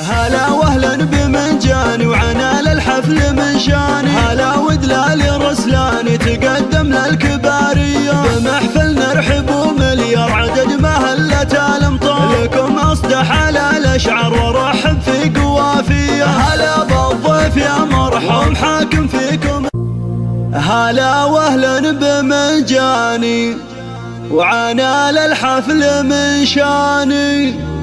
هلا وهلا بمنجاني وعنال الحفل من شاني، هلا ودلالي رسلاني تقدم للكبارية بمحفل نرحب ومليار عدد مهلة الامطار، لكم اصدح على الاشعار وارحب في قوافية. هلا بالضيف يا مرحب حاكم فيكم، هلا وهلا بمنجاني وعنال الحفل من شاني،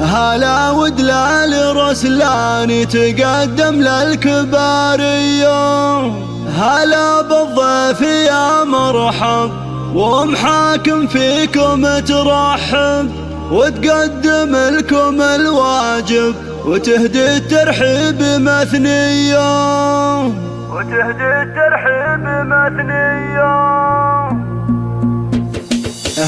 هلا ودلال رسلاني تقدم للكبارية. هلا بالضيف يا مرحب ومحاكم فيكم ترحب وتقدم لكم الواجب وتهدي الترحيب مثنية، وتهدي الترحيب مثنية.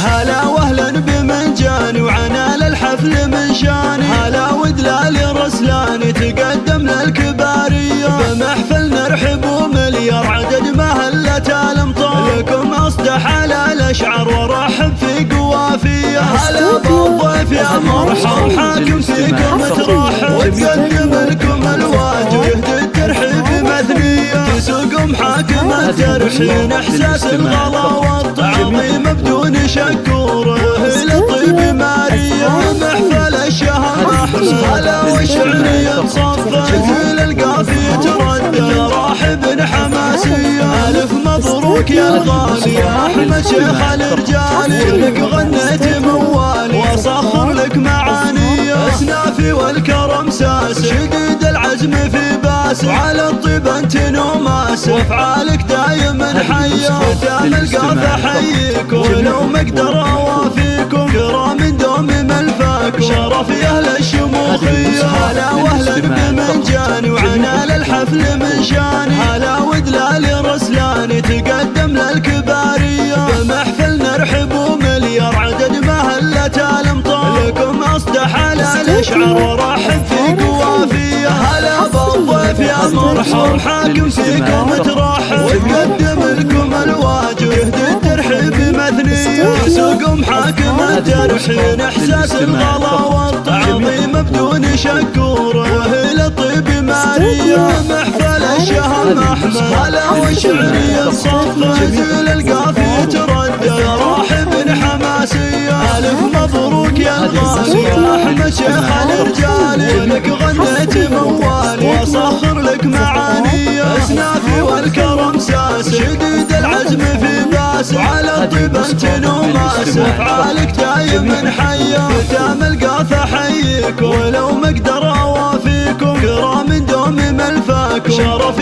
هلا وهلا بمنجاني وعنال الحفل من شاني، هلا ودلالي رسلاني تقدم للكبارية بمحفل نرحب ومليار عدد مهلة الامطار، لكم اصدح على الاشعار وارحب في قوافية. هلا بالضيف يا مرحب حاكم فيكم ترحب وتقدم لكم الواجب يهدي الترحيب مثنية، تسوق محاكم الترحين احساس الغلا والتعظيم بدون شكور وهي الطيب مارية، محفل الشهر احمد هلا والشعرية تصفى كل القافية تردد راحب حماسية. الف مبروك يا الغالي يا احمد شيخ الرجال، لك غنيت موالي واصخر لك معاني، اسنافي والكرم ساس شديد العزم في باس، وعلى الطيب انت نوماس وافعالك دايما حية، ختام القافة حييك ولو ما اقدر اوافيكم كرام دوم ملفاكم شرف يا اهل الشموخية. هلا وهلا بمنجاني وعنال الحفل من شاني، هلا ودلالي رسلاني تقدم للكبارية بمحفل نرحب ومليار عدد مهلة الامطار، لكم اصدح على الاشعار ورحب في قوافية. هلا بالضيف يا مرحب حاكم فيكم ترحب وتقدم لكم الواجب يهدي الترحيب مثنية، تسوق محاكم الترحين احساس الغلا والتعظيم بدون شكور وهي الطيب مارية، محفل الشهم احمد هلا والشعرية تصفى كل القافية تردد راحب حماسية. الف مبروك يا الغالي يا احمد شيخ الرجال، لك غنيت موالي واصخر لك معاني، اسنافي والكرم ساس شديد العزم في باس، وعلى الطيب انت نوماس افعالك دايما حية، ختام القافة حييك ولو ما اقدر اوافيكم كرام دوم ملفاكم شرف